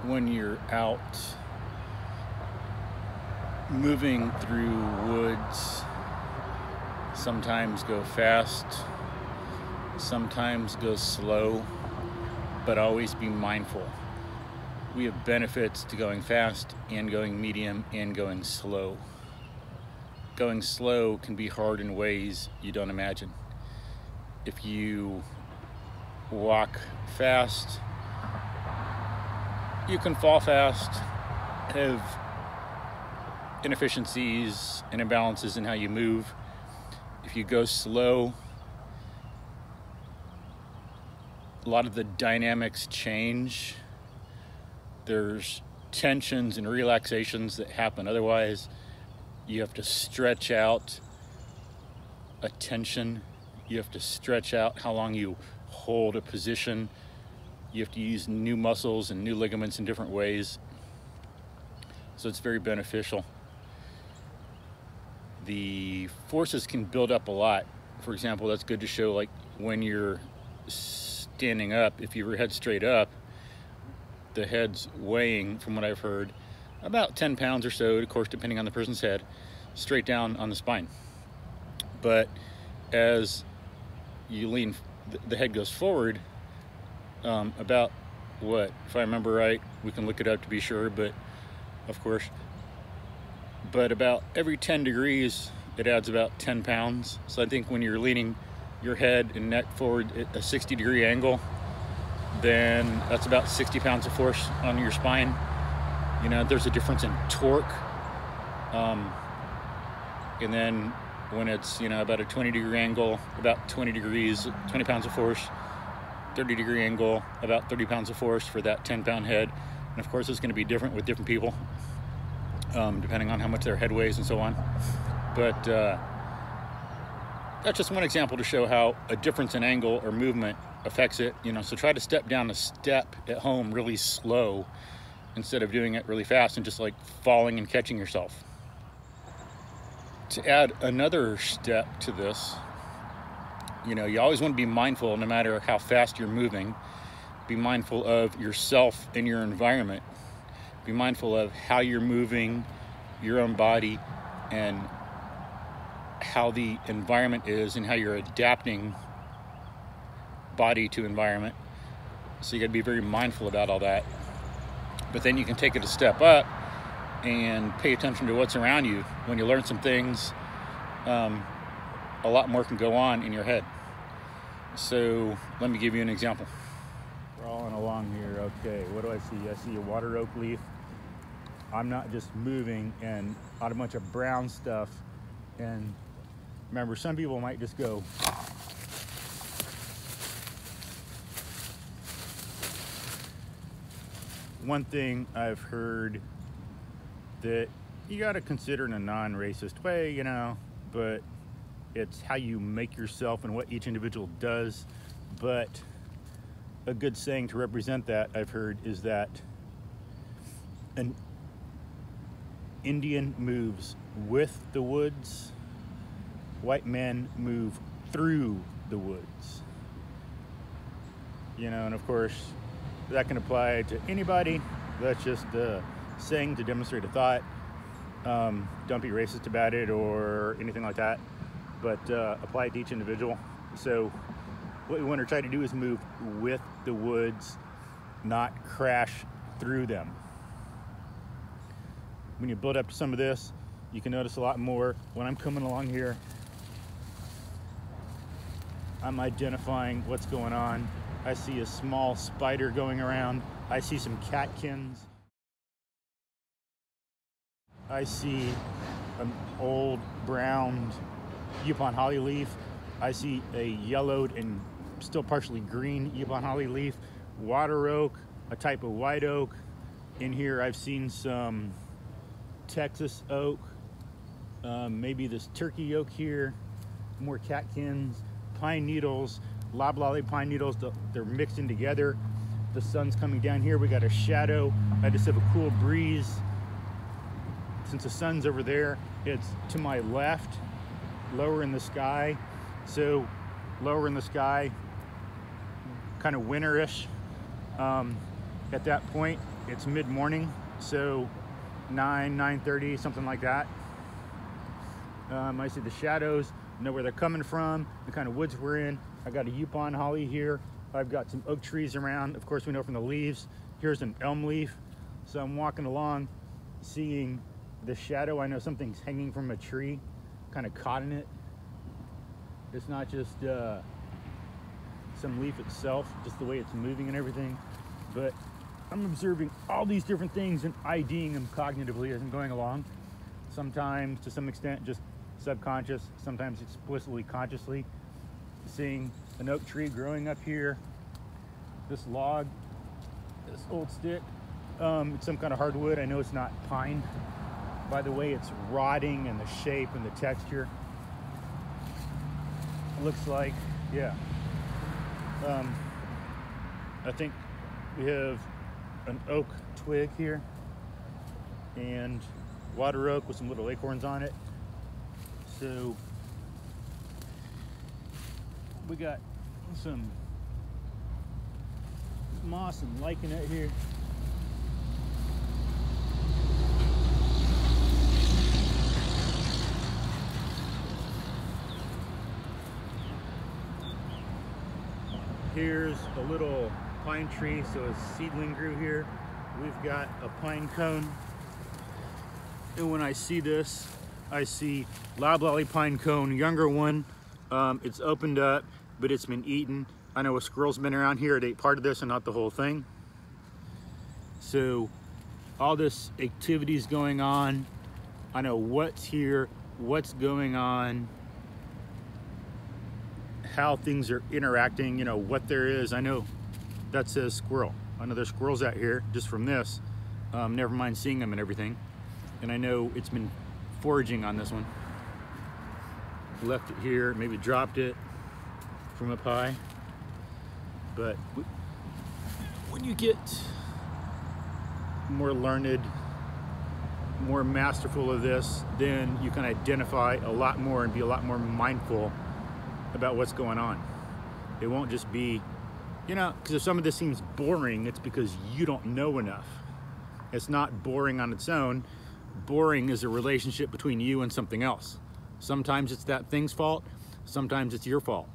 when you're out moving through woods, sometimes go fast, sometimes go slow, but always be mindful. We have benefits to going fast and going medium and going slow. Going slow can be hard in ways you don't imagine. If you walk fast, you can fall fast, have inefficiencies and imbalances in how you move. If you go slow, a lot of the dynamics change. There's tensions and relaxations that happen. Otherwise, you have to stretch out a tension. You have to stretch out how long you hold a position. You have to use new muscles and new ligaments in different ways. So it's very beneficial. The forces can build up a lot. For example, that's good to show, like when you're standing up, if you were head straight up, the head's weighing, from what I've heard, about 10 pounds or so, of course, depending on the person's head, straight down on the spine. But as you lean, the head goes forward, about what, if I remember right, we can look it up to be sure, but of course, but about every 10 degrees, it adds about 10 pounds. So I think when you're leaning your head and neck forward at a 60-degree angle, then that's about 60 pounds of force on your spine. You know, there's a difference in torque. And then when it's, you know, about a 20-degree angle, about 20 degrees, 20 pounds of force, 30-degree angle, about 30 pounds of force for that 10-pound head. And of course, it's going to be different with different people, depending on how much their head weighs and so on. But that's just one example to show how a difference in angle or movement affects it. You know, so try to step down a step at home really slow instead of doing it really fast and just like falling and catching yourself. To add another step to this, you know, you always want to be mindful, no matter how fast you're moving, be mindful of yourself and your environment. Be mindful of how you're moving, your own body, and how the environment is and how you're adapting body to environment. So you got to be very mindful about all that. But then you can take it a step up and pay attention to what's around you. When you learn some things, a lot more can go on in your head. So let me give you an example. Crawling along here. Okay, what do I see? I see a water oak leaf. I'm not just moving and on a bunch of brown stuff. And remember, some people might just go. One thing I've heard that you got to consider in a non-racist way, you know, but it's how you make yourself and what each individual does. But a good saying to represent that, I've heard, is that an Indian moves with the woods, white men move through the woods. You know, and of course, that can apply to anybody. That's just a saying to demonstrate a thought. Don't be racist about it or anything like that, but apply it to each individual. So what we want to try to do is move with the woods, not crash through them. When you build up to some of this, you can notice a lot more. When I'm coming along here, I'm identifying what's going on. I see a small spider going around. I see some catkins. I see an old brown Yupon holly leaf. I see a yellowed and still partially green Yupon holly leaf. Water oak, a type of white oak. In here I've seen some Texas oak, maybe this turkey oak here, more catkins, pine needles, loblolly pine needles, they're mixed in together. The sun's coming down here, we got a shadow. I just have a cool breeze. Since the sun's over there, it's to my left, lower in the sky. So lower in the sky, kind of winterish at that point. It's mid-morning, so 9:30, something like that. I see the shadows, know where they're coming from, the kind of woods we're in. I got a Yupon holly here. I've got some oak trees around. Of course, we know from the leaves. Here's an elm leaf. So I'm walking along, seeing the shadow. I know something's hanging from a tree, kind of caught in it. It's not just some leaf itself, just the way it's moving and everything. But I'm observing all these different things and IDing them cognitively as I'm going along. Sometimes, to some extent, just subconscious, sometimes explicitly consciously. Seeing an oak tree growing up here, this log, this old stick, it's some kind of hardwood. I know it's not pine. By the way, it's rotting and the shape and the texture. It looks like, yeah. I think we have an oak twig here and water oak with some little acorns on it. So we got some moss and lichen out here. Here's a little pine tree, so a seedling grew here. We've got a pine cone. And when I see this, I see loblolly pine cone, younger one. It's opened up, but it's been eaten. I know a squirrel's been around here. It ate part of this and not the whole thing. So all this activity is going on. I know what's here, what's going on, how things are interacting, you know, what there is. I know that says squirrel. I know there's squirrels out here just from this. Never mind seeing them and everything. And I know it's been foraging on this one. Left it here, maybe dropped it from up high. But when you get more learned, more masterful of this, then you can identify a lot more and be a lot more mindful about what's going on. It won't just be, you know, because if some of this seems boring, it's because you don't know enough. It's not boring on its own. Boring is a relationship between you and something else. Sometimes it's that thing's fault, sometimes it's your fault.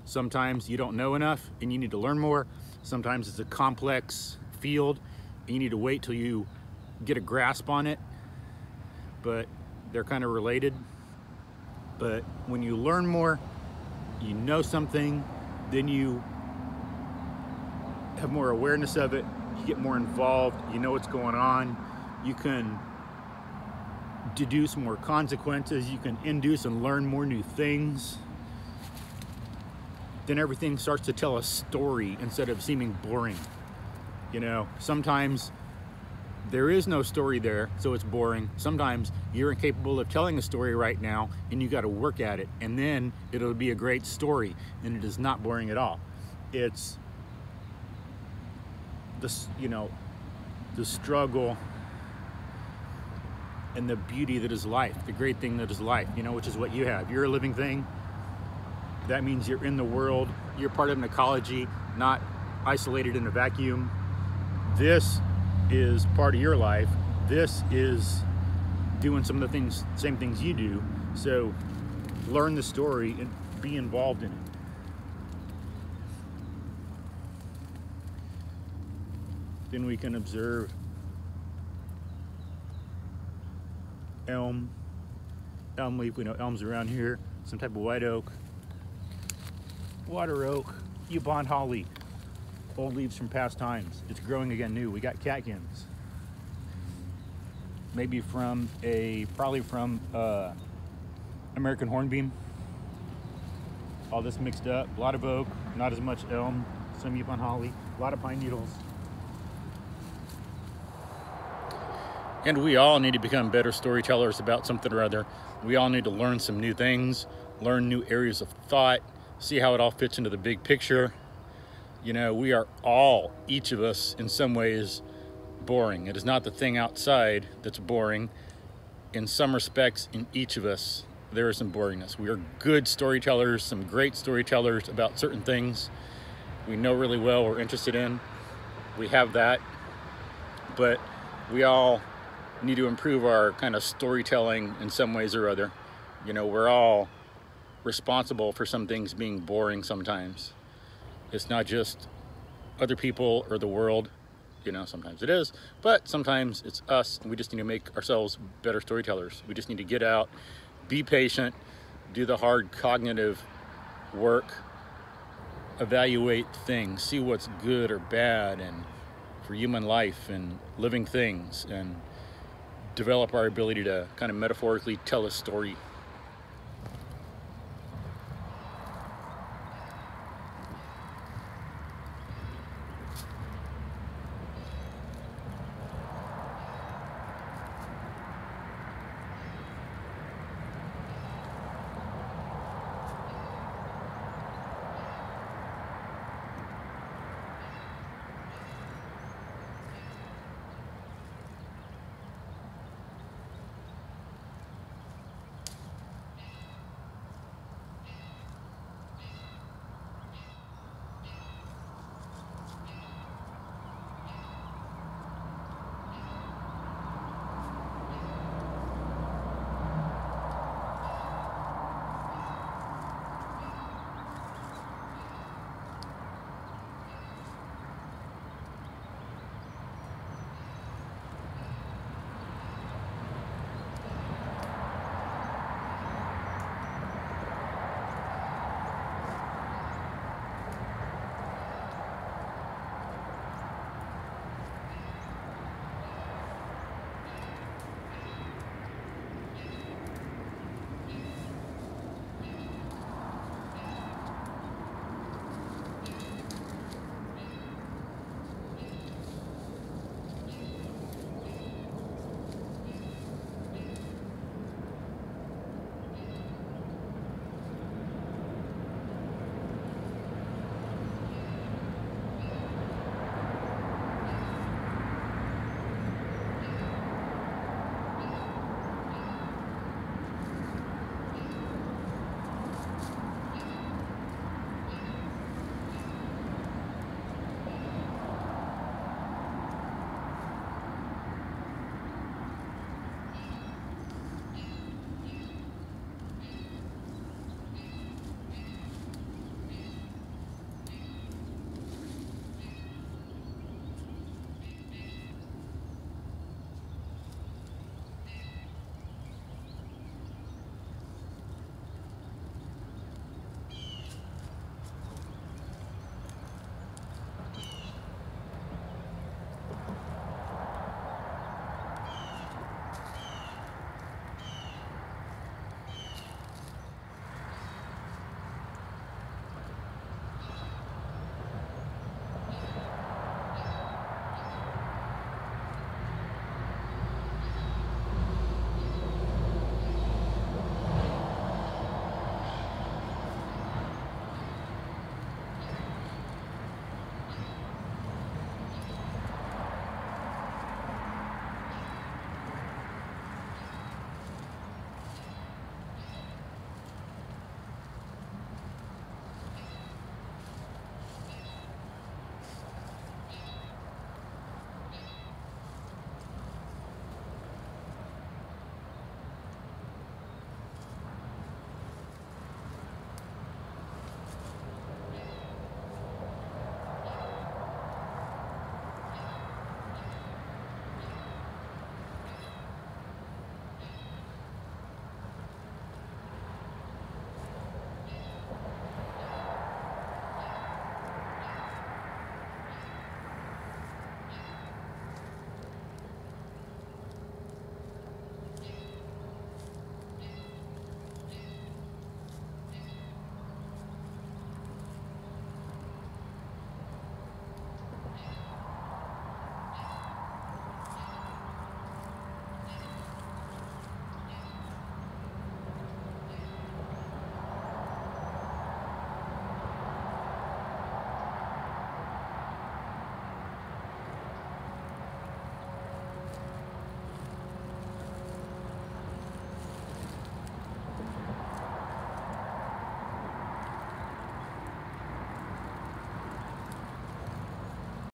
Sometimes you don't know enough and you need to learn more. Sometimes it's a complex field and you need to wait till you get a grasp on it, but they're kind of related. But when you learn more, you know something, then you have more awareness of it, you get more involved, you know what's going on, you can deduce more consequences, you can induce and learn more new things. Then everything starts to tell a story instead of seeming boring. You know, sometimes there is no story there, so it's boring. Sometimes you're incapable of telling a story right now and you got to work at it, and then it'll be a great story, and it is not boring at all. It's this, you know, the struggle and the beauty that is life, the great thing that is life, you know, which is what you have. You're a living thing. That means you're in the world. You're part of an ecology, not isolated in a vacuum. This is part of your life. This is doing some of the things, same things you do. So learn the story and be involved in it. Then we can observe elm leaf. We know elms around here. Some type of white oak, water oak, Yupon holly, old leaves from past times. It's growing again new. We got catkins. Maybe probably from American hornbeam. All this mixed up. A lot of oak, not as much elm, some Yupon holly, a lot of pine needles. And we all need to become better storytellers about something or other. We all need to learn some new things, learn new areas of thought, see how it all fits into the big picture. You know, we are all, each of us, in some ways, boring. It is not the thing outside that's boring. In some respects, in each of us, there is some boringness. We are good storytellers, some great storytellers about certain things we know really well, we're interested in. We have that. but we all need to improve our kind of storytelling in some ways or other. You know, we're all responsible for some things being boring sometimes. It's not just other people or the world. You know, sometimes it is, but sometimes it's us, and we just need to make ourselves better storytellers. We just need to get out, be patient, do the hard cognitive work, evaluate things, see what's good or bad and for human life and living things, and develop our ability to kind of metaphorically tell a story.